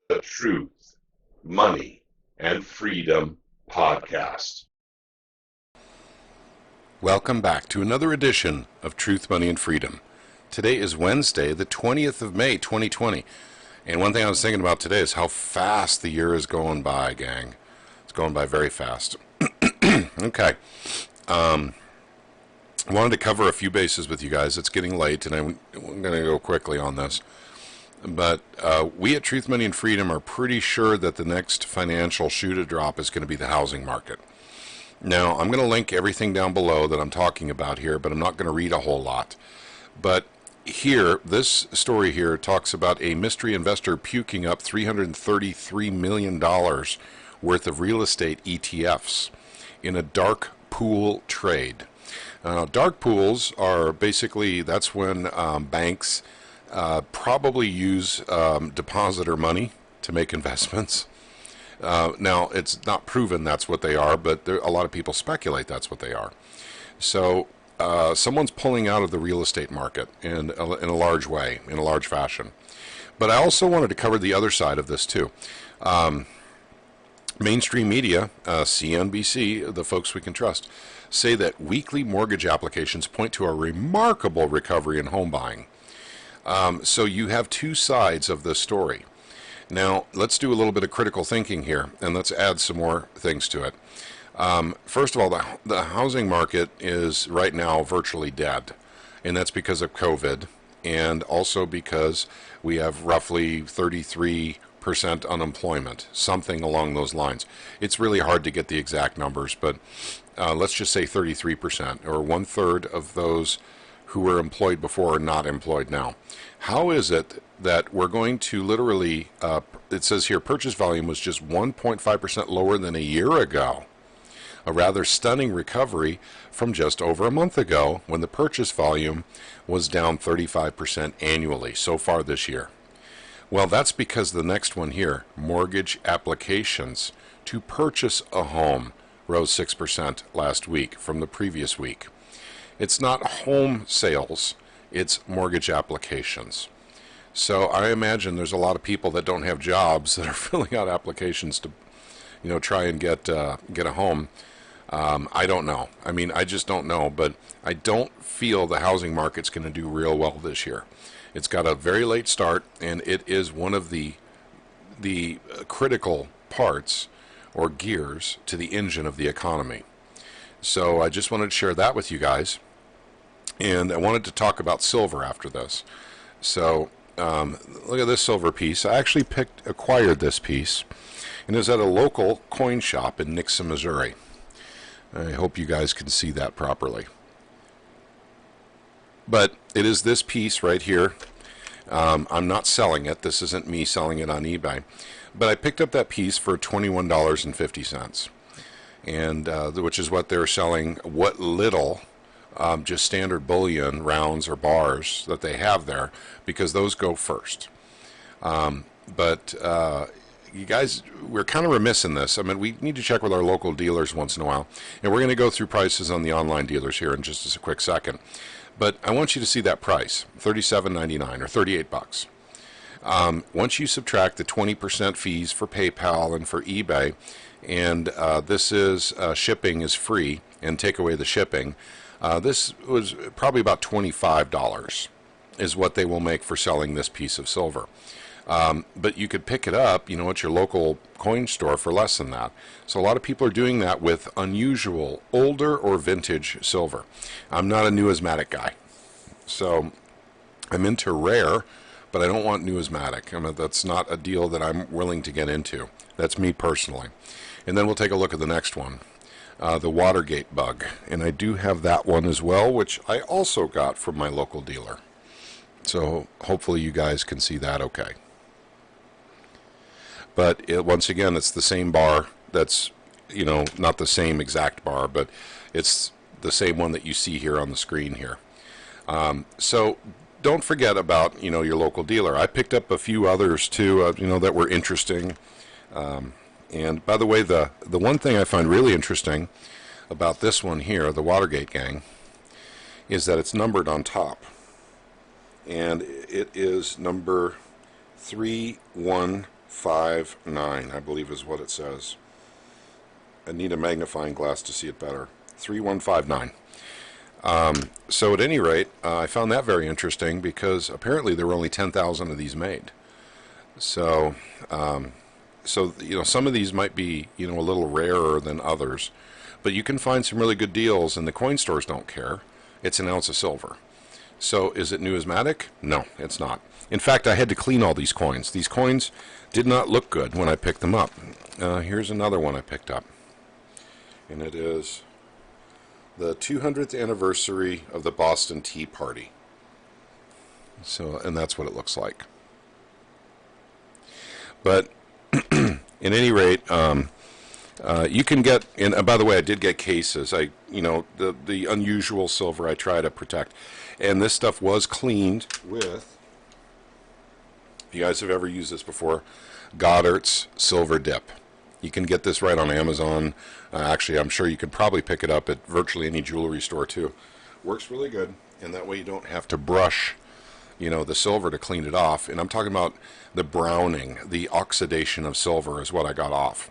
the Truth, Money, and Freedom podcast. Welcome back to another edition of Truth, Money, and Freedom. Today is Wednesday, the 20th of May, 2020. And one thing I was thinking about today is how fast the year is going by, gang. It's going by very fast. Okay. I wanted to cover a few bases with you guys. It's getting late, and I'm going to go quickly on this. But we at Truth, Money, and Freedom are pretty sure that the next financial shoe to drop is going to be the housing market. Now, I'm going to link everything down below that I'm talking about here, but I'm not going to read a whole lot. But here, this story here talks about a mystery investor puking up $333 million worth of real estate ETFs in a dark pool trade. Dark pools are basically, that's when banks probably use depositor money to make investments. Now, it's not proven that's what they are, but a lot of people speculate that's what they are. So someone's pulling out of the real estate market in a large way, in a large fashion. But I also wanted to cover the other side of this too. Mainstream media, CNBC, the folks we can trust, say that weekly mortgage applications point to a remarkable recovery in home buying. So you have two sides of this story. Now, let's do a little bit of critical thinking here, and let's add some more things to it. First of all, the housing market is right now virtually dead, and that's because of COVID, and also because we have roughly 33% unemployment, something along those lines. It's really hard to get the exact numbers, but let's just say 33%, or 1/3 of those who were employed before are not employed now. How is it that we're going to literally, it says here, purchase volume was just 1.5% lower than a year ago, a rather stunning recovery from just over a month ago when the purchase volume was down 35% annually so far this year. Well, that's because the next one here, mortgage applications to purchase a home, rose 6% last week from the previous week. It's not home sales, it's mortgage applications. So I imagine there's a lot of people that don't have jobs that are filling out applications to, try and get a home. I don't know. I mean, I just don't know, but I don't feel the housing market's going to do real well this year. It's got a very late start, and it is one of the critical parts or gears to the engine of the economy. So I just wanted to share that with you guys. And I wanted to talk about silver after this. So look at this silver piece. I actually acquired this piece, and it was at a local coin shop in Nixa, Missouri. I hope you guys can see that properly. But it is this piece right here. I'm not selling it. This isn't me selling it on eBay. But I picked up that piece for $21.50. And which is what they're selling, what little just standard bullion rounds or bars that they have there, because those go first. But you guys, we're kind of remiss in this. I mean, we need to check with our local dealers once in a while, and we're going to go through prices on the online dealers here in just a quick second. But I want you to see that price, $37.99 or $38. Once you subtract the 20% fees for PayPal and for eBay, and this is shipping is free, and take away the shipping, this was probably about $25 is what they will make for selling this piece of silver. But you could pick it up, at your local coin store for less than that. So a lot of people are doing that with unusual, older or vintage silver. I'm not a numismatic guy. So I'm into rare, but I don't want numismatic. I mean, that's not a deal that I'm willing to get into. That's me personally. And then we'll take a look at the next one, the Watergate bug. And I do have that one as well, which I also got from my local dealer. So hopefully you guys can see that okay. But once again, it's the same bar. That's, not the same exact bar, but it's the same one that you see here on the screen here. So don't forget about, your local dealer. I picked up a few others too, that were interesting. And by the way, the one thing I find really interesting about this one here, the Watergate gang, is that it's numbered on top. And it is number 314 3159, I believe is what it says. I need a magnifying glass to see it better. 3159. So at any rate, I found that very interesting because apparently there were only 10,000 of these made. So, some of these might be, a little rarer than others, but you can find some really good deals, and the coin stores don't care. It's an ounce of silver. So is it numismatic? No, it's not. In fact, I had to clean all these coins. These coins did not look good when I picked them up. Here's another one I picked up, and it is the 200th anniversary of the Boston Tea Party. So, and that's what it looks like. But in any rate, you can get, and by the way, I did get cases. The unusual silver I try to protect, and this stuff was cleaned with. If you guys have ever used this before, Goddard's Silver Dip. You can get this right on Amazon. Actually, I'm sure you could probably pick it up at virtually any jewelry store too. Works really good, and that way you don't have to brush, the silver to clean it off. And I'm talking about the browning, the oxidation of silver is what I got off.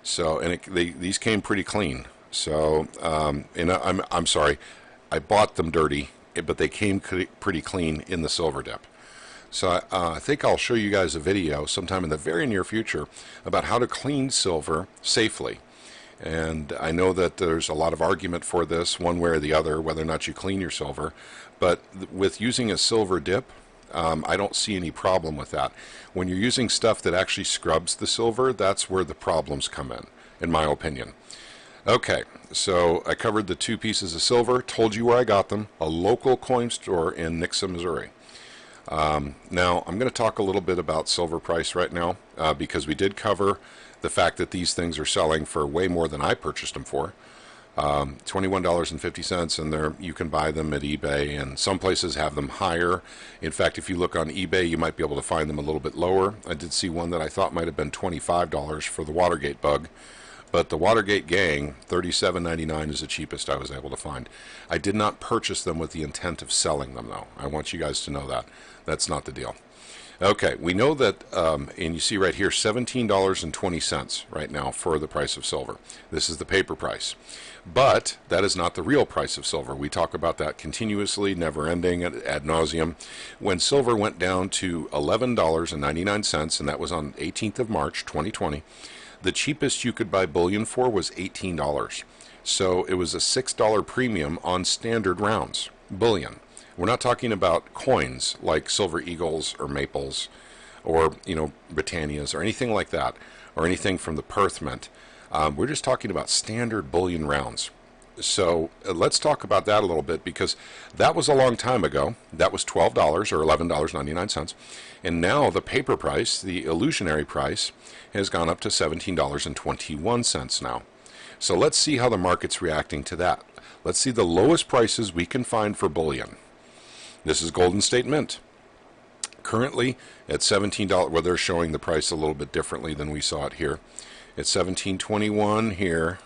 So, and these came pretty clean. So, and I'm sorry, I bought them dirty, but they came pretty clean in the silver dip. So I think I'll show you guys a video sometime in the very near future about how to clean silver safely. And I know that there's a lot of argument for this, one way or the other, whether or not you clean your silver. But with using a silver dip, I don't see any problem with that. When you're using stuff that actually scrubs the silver, that's where the problems come in my opinion. Okay, so I covered the two pieces of silver, told you where I got them, a local coin store in Nixa, Missouri. Now, I'm going to talk a little bit about silver price right now, because we did cover the fact that these things are selling for way more than I purchased them for. $21.50, and you can buy them at eBay, and some places have them higher. In fact, if you look on eBay, you might be able to find them a little bit lower. I did see one that I thought might have been $25 for the Watergate bug, but the Watergate gang, $37.99 is the cheapest I was able to find. I did not purchase them with the intent of selling them, though. I want you guys to know that. That's not the deal. Okay, we know that, and you see right here, $17.20 right now for the price of silver. This is the paper price. But that is not the real price of silver. We talk about that continuously, never ending, ad nauseum. When silver went down to $11.99, and that was on 18th of March, 2020, the cheapest you could buy bullion for was $18. So it was a $6 premium on standard rounds, bullion. We're not talking about coins like Silver Eagles or Maples or, Britannias or anything like that, or anything from the Perth Mint. We're just talking about standard bullion rounds. So let's talk about that a little bit, because that was a long time ago. That was $12 or $11.99. And now the paper price, the illusionary price, has gone up to $17.21 now. So let's see how the market's reacting to that. Let's see the lowest prices we can find for bullion. This is Golden State Mint. Currently at $17, well, they're showing the price a little bit differently than we saw it here. It's $17.21 here.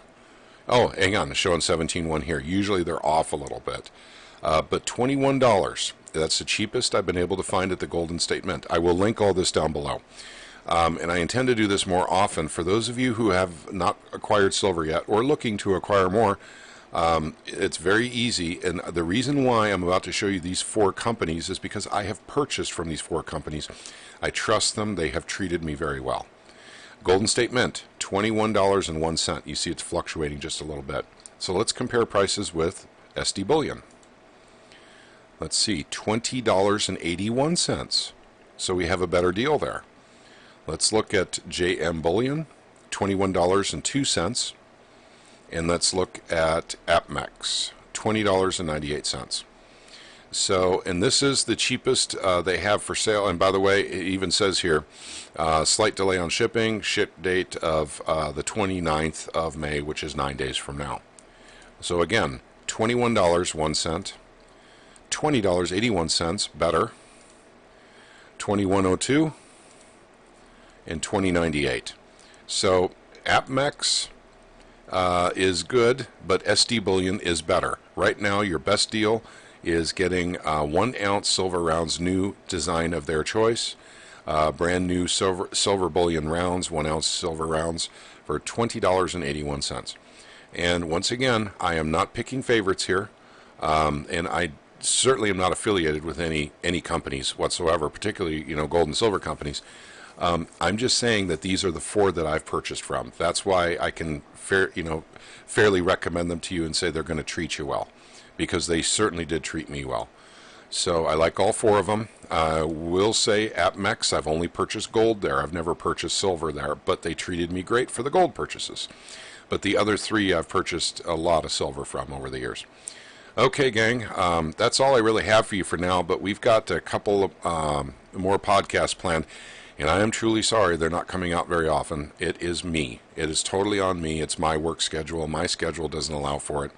Oh, hang on, it's showing $17.1 here. Usually they're off a little bit. But $21, that's the cheapest I've been able to find at the Golden State Mint. I will link all this down below. And I intend to do this more often. For those of you who have not acquired silver yet or looking to acquire more, it's very easy, and the reason why I'm about to show you these 4 companies is because I have purchased from these 4 companies. I trust them. They have treated me very well. Golden State Mint, $21.01. You see it's fluctuating just a little bit. So let's compare prices with SD Bullion. Let's see, $20.81. So we have a better deal there. Let's look at JM Bullion, $21.02. And let's look at APMEX, $20.98. So, and this is the cheapest they have for sale. And by the way, it even says here, slight delay on shipping, ship date of the 29th of May, which is 9 days from now. So again, $21.01, $20.81 better, $21.02, and $20.98. So APMEX is good, but SD Bullion is better. Right now, your best deal is getting 1 ounce silver rounds, new design of their choice, brand new silver bullion rounds, 1 ounce silver rounds for $20.81. And once again, I am not picking favorites here, and I certainly am not affiliated with any companies whatsoever, particularly gold and silver companies. I'm just saying that these are the 4 that I've purchased from. That's why I can fairly recommend them to you and say they're going to treat you well, because they certainly did treat me well. So I like all 4 of them. I will say at MEX, I've only purchased gold there. I've never purchased silver there, but they treated me great for the gold purchases. But the other 3 I've purchased a lot of silver from over the years. Okay, gang, that's all I really have for you for now, but we've got a couple of more podcasts planned, and I am truly sorry they're not coming out very often. It is me. It is totally on me. It's my work schedule. My schedule doesn't allow for it.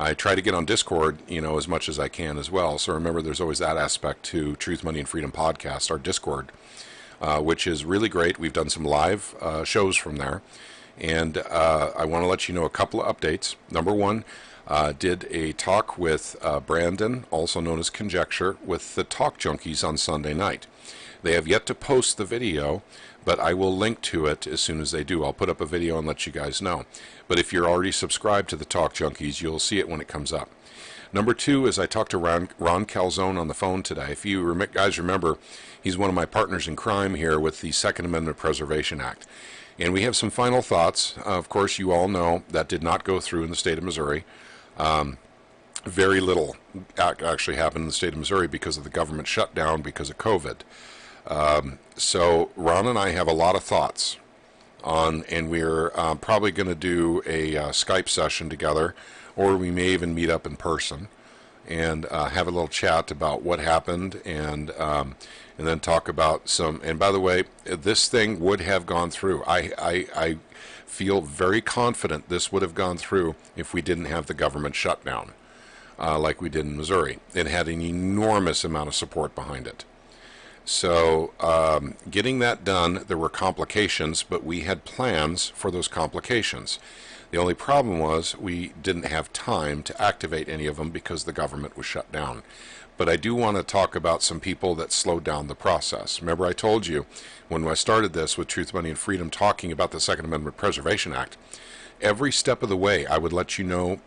I try to get on Discord, as much as I can as well. So remember, there's always that aspect to Truth, Money, and Freedom podcast, our Discord, which is really great. We've done some live shows from there. And I want to let you know a couple of updates. Number 1, did a talk with Brandon, also known as Conjecture, with the Talk Junkies on Sunday night. They have yet to post the video, but I will link to it as soon as they do. I'll put up a video and let you guys know. But if you're already subscribed to the Talk Junkies, you'll see it when it comes up. Number 2 is I talked to Ron Calzone on the phone today. If you guys remember, he's one of my partners in crime here with the Second Amendment Preservation Act. And we have some final thoughts. Of course, you all know that did not go through in the state of Missouri. Very little actually happened in the state of Missouri because of the government shutdown because of COVID. So Ron and I have a lot of thoughts on, and we're probably going to do a Skype session together, or we may even meet up in person and have a little chat about what happened, and then talk about some. And by the way, this thing would have gone through. I feel very confident this would have gone through if we didn't have the government shutdown like we did in Missouri. It had an enormous amount of support behind it. So getting that done, there were complications, but we had plans for those complications. The only problem was we didn't have time to activate any of them because the government was shut down. But I do want to talk about some people that slowed down the process. Remember, I told you when I started this with Truth, Money, and Freedom, talking about the Second Amendment Preservation Act, every step of the way I would let you know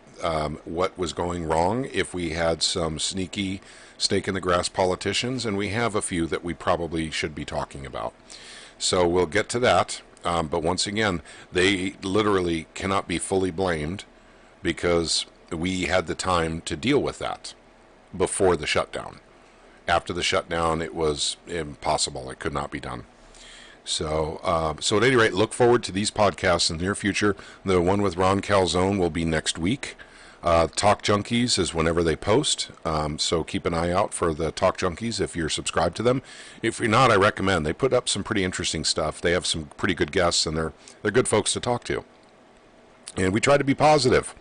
what was going wrong if we had some sneaky snake-in-the-grass politicians, and we have a few that we probably should be talking about. So we'll get to that, but once again, they literally cannot be fully blamed because we had the time to deal with that before the shutdown. After the shutdown, it was impossible. It could not be done. So at any rate, look forward to these podcasts in the near future. The one with Ron Calzone will be next week. Talk Junkies is whenever they post, so keep an eye out for the Talk Junkies if you're subscribed to them. If you're not, I recommend. They put up some pretty interesting stuff. They have some pretty good guests, and they're good folks to talk to. And we try to be positive,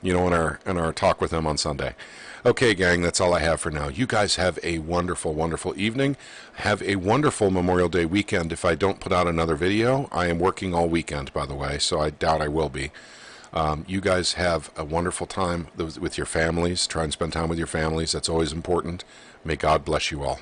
in our talk with them on Sunday. Okay, gang, that's all I have for now. You guys have a wonderful, wonderful evening. Have a wonderful Memorial Day weekend. If I don't put out another video, I am working all weekend, by the way, so I doubt I will be. You guys have a wonderful time with your families. Try and spend time with your families. That's always important. May God bless you all.